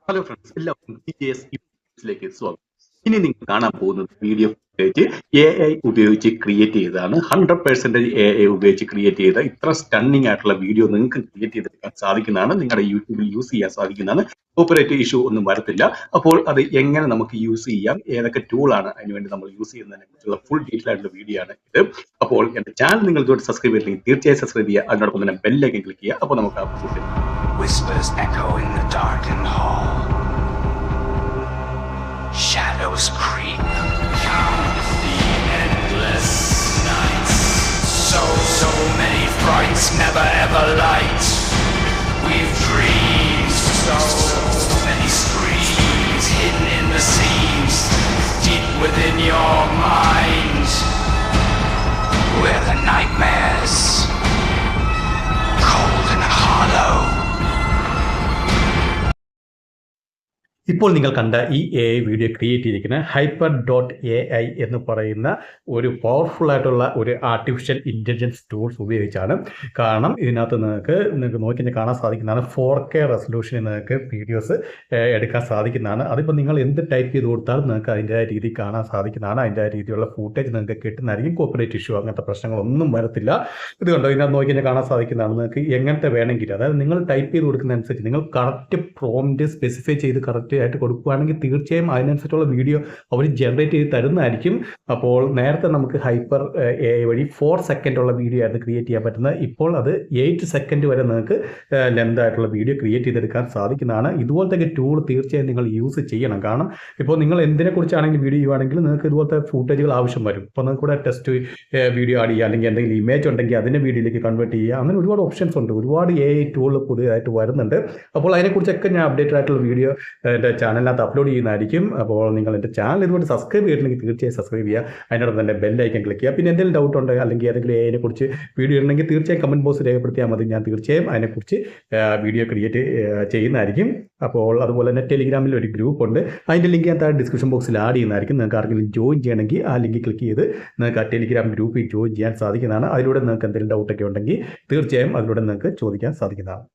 Hello friends, എല്ലാവർക്കും ലേക്ക് സ്വാഗതം. ഇനി നിങ്ങൾ കാണാൻ പോകുന്നത് വീഡിയോ ഫുട്ടേജ് AI ഉപയോഗിച്ച് ക്രിയേറ്റ് ചെയ്തതാണ്. 100% AI ഉപയോഗിച്ച് ക്രിയേറ്റ് ചെയ്ത ഇത്ര സ്റ്റണ്ണിങ് ആയിട്ടുള്ള വീഡിയോ നിങ്ങൾക്ക് ക്രിയേറ്റ് ചെയ്തെടുക്കാൻ സാധിക്കുന്നതാണ്. നിങ്ങളുടെ യൂട്യൂബിൽ യൂസ് ചെയ്യാൻ സാധിക്കുന്നതാണ്. കോപ്പറേറ്റ് ഇഷ്യൂ ഒന്നും വരത്തില്ല. അപ്പോൾ അത് എങ്ങനെ നമുക്ക് യൂസ് ചെയ്യാം, ഏതൊക്കെ ടൂളാണ് അതിനുവേണ്ടി നമ്മൾ യൂസ് ചെയ്യുന്നതിനെ കുറിച്ചുള്ള ഫുൾ ഡീറ്റെയിൽ ആയിട്ടുള്ള വീഡിയോ ആണ് ഇത്. അപ്പോൾ എന്റെ ചാനൽ നിങ്ങൾ ഇതുവരെ സബ്സ്ക്രൈബ് ചെയ്തില്ലെങ്കിൽ തീർച്ചയായും സബ്സ്ക്രൈബ് ചെയ്യുക. അതിനോടൊപ്പം തന്നെ ബെല്ലൈക്കൻ ക്ലിക്ക് ചെയ്യുക. അപ്പോൾ നമുക്ക് ആ Whispers echo in the darkened hall. Shadows creep. Count the endless nights. So many frights, never ever light. We've dreamed. So many screams hidden in the seams, deep within your mind. We're the nightmares, cold and hollow. ഇപ്പോൾ നിങ്ങൾ കണ്ട ഈ AI video create ചെയ്തിരിക്കുന്ന hyper.ai എന്ന് പറയുന്ന ഒരു powerful ആയിട്ടുള്ള ഒരു ആർട്ടിഫിഷ്യൽ ഇൻ്റലിജൻസ് ടൂൾസ് ഉപയോഗിച്ചാണ്. കാരണം ഇതിനകത്ത് നിങ്ങൾക്ക് നോക്കി കാണാൻ സാധിക്കുന്നതാണ് 4K റെസൊല്യൂഷനിൽ നിങ്ങൾക്ക് വീഡിയോസ് എടുക്കാൻ സാധിക്കുന്നതാണ്. അതിപ്പോൾ നിങ്ങൾ എന്ത് ടൈപ്പ് ചെയ്ത് കൊടുത്താലും നിങ്ങൾക്ക് അതിൻ്റെതായ രീതിയിൽ കാണാൻ സാധിക്കുന്നതാണ്. അതിൻ്റെ രീതിയിലുള്ള ഫൂട്ടേജ് നിങ്ങൾക്ക് കിട്ടുന്നതായിരിക്കും. കോപ്പറേറ്റ് ഇഷ്യൂ അങ്ങനത്തെ പ്രശ്നങ്ങളൊന്നും വരത്തില്ല. ഇതുകൊണ്ടോ ഇതിനകത്ത് നോക്കി കാണാൻ സാധിക്കുന്നതാണ്. നിങ്ങൾക്ക് എങ്ങനത്തെ വേണമെങ്കിൽ, അതായത് നിങ്ങൾ ടൈപ്പ് ചെയ്ത് കൊടുക്കുന്നതനുസരിച്ച് നിങ്ങൾ കറക്റ്റ് പ്രോംപ്റ്റ് സ്പെസിഫൈ ചെയ്ത് കറക്റ്റ് ആയിട്ട് കൊടുക്കുകയാണെങ്കിൽ തീർച്ചയായും അതിനനുസരിച്ചുള്ള വീഡിയോ അവർ ജനറേറ്റ് ചെയ്ത് തരുന്നതായിരിക്കും. അപ്പോൾ നേരത്തെ നമുക്ക് ഹൈപ്പർ AI വഴി 4 സെക്കൻഡുള്ള വീഡിയോ ആയിരുന്നു ക്രിയേറ്റ് ചെയ്യാൻ പറ്റുന്നത്. ഇപ്പോൾ അത് 8 സെക്കൻഡ് വരെ നിങ്ങൾക്ക് ലെന്ത് ആയിട്ടുള്ള വീഡിയോ ക്രിയേറ്റ് ചെയ്തെടുക്കാൻ സാധിക്കുന്നതാണ്. ഇതുപോലത്തെ ടൂൾ തീർച്ചയായും നിങ്ങൾ യൂസ് ചെയ്യണം. കാരണം ഇപ്പോൾ നിങ്ങൾ എന്തിനെക്കുറിച്ചാണെങ്കിലും വീഡിയോ ചെയ്യുവാണെങ്കിൽ നിങ്ങൾക്ക് ഇതുപോലത്തെ ഫൂട്ടേജുകൾ ആവശ്യം വരും. ഇപ്പോൾ നിങ്ങൾക്ക് കൂടെ ടെസ്റ്റ് വീഡിയോ ആഡ് ചെയ്യുക, അല്ലെങ്കിൽ എന്തെങ്കിലും ഇമേജ് ഉണ്ടെങ്കിൽ അതിനെ വീഡിയോയിലേക്ക് കൺവേർട്ട് ചെയ്യുക. അങ്ങനെ ഒരുപാട് ഓപ്ഷൻസ് ഉണ്ട്. ഒരുപാട് AI ടൂൾ പുതിയതായിട്ട് വരുന്നുണ്ട്. അപ്പോൾ അതിനെക്കുറിച്ചൊക്കെ ഞാൻ അപ്ഡേറ്റഡ് ആയിട്ടുള്ള വീഡിയോ എൻ്റെ ചാനലിനകത്ത് അപ്ലോഡ് ചെയ്യുന്നതായിരിക്കും. അപ്പോൾ നിങ്ങൾ എൻ്റെ ചാനൽ ഇതുകൊണ്ട് സബ്സ്ക്രൈബ് ചെയ്തിട്ടുണ്ടെങ്കിൽ തീർച്ചയായും സബ്സ്ക്രൈബ് ചെയ്യുക. അതിനോടൊപ്പം തന്നെ ബെല്ലൈക്കൻ ക്ലിക്ക് ചെയ്യുക. പിന്നെ എന്തെങ്കിലും ഡൗട്ട് ഉണ്ട്, അല്ലെങ്കിൽ ഏതെങ്കിലും AI കുറിച്ച് വീഡിയോ ഉണ്ടെങ്കിൽ തീർച്ചയായും കമൻറ്റ് ബോക്സ് രേഖപ്പെടുത്തിയാൽ മതി. ഞാൻ തീർച്ചയായും അതിനെക്കുറിച്ച് വീഡിയോ ക്രിയേറ്റ് ചെയ്യുന്നതായിരിക്കും. അപ്പോൾ അതുപോലെ തന്നെ ടെലിഗ്രാമിൽ ഒരു ഗ്രൂപ്പ് ഉണ്ട്. അതിൻ്റെ ലിങ്ക് ഞാൻ താഴെ ഡിസ്ക്രിപ്ഷൻ ബോക്സിൽ ആഡ് ചെയ്യുന്നതായിരിക്കും. നിങ്ങൾക്ക് ആർക്കെങ്കിലും ജോയിൻ ചെയ്യണമെങ്കിൽ ആ ലിങ്ക് ക്ലിക്ക് ചെയ്ത് നിങ്ങൾക്ക് ആ ടെലിഗ്രാം ഗ്രൂപ്പിൽ ജോയിൻ ചെയ്യാൻ സാധിക്കുന്നതാണ്. അതിലൂടെ നിങ്ങൾക്ക് എന്തെങ്കിലും ഡൗട്ടൊക്കെ ഉണ്ടെങ്കിൽ തീർച്ചയായും അതിലൂടെ നിങ്ങൾക്ക് ചോദിക്കാൻ സാധിക്കുന്നതാണ്.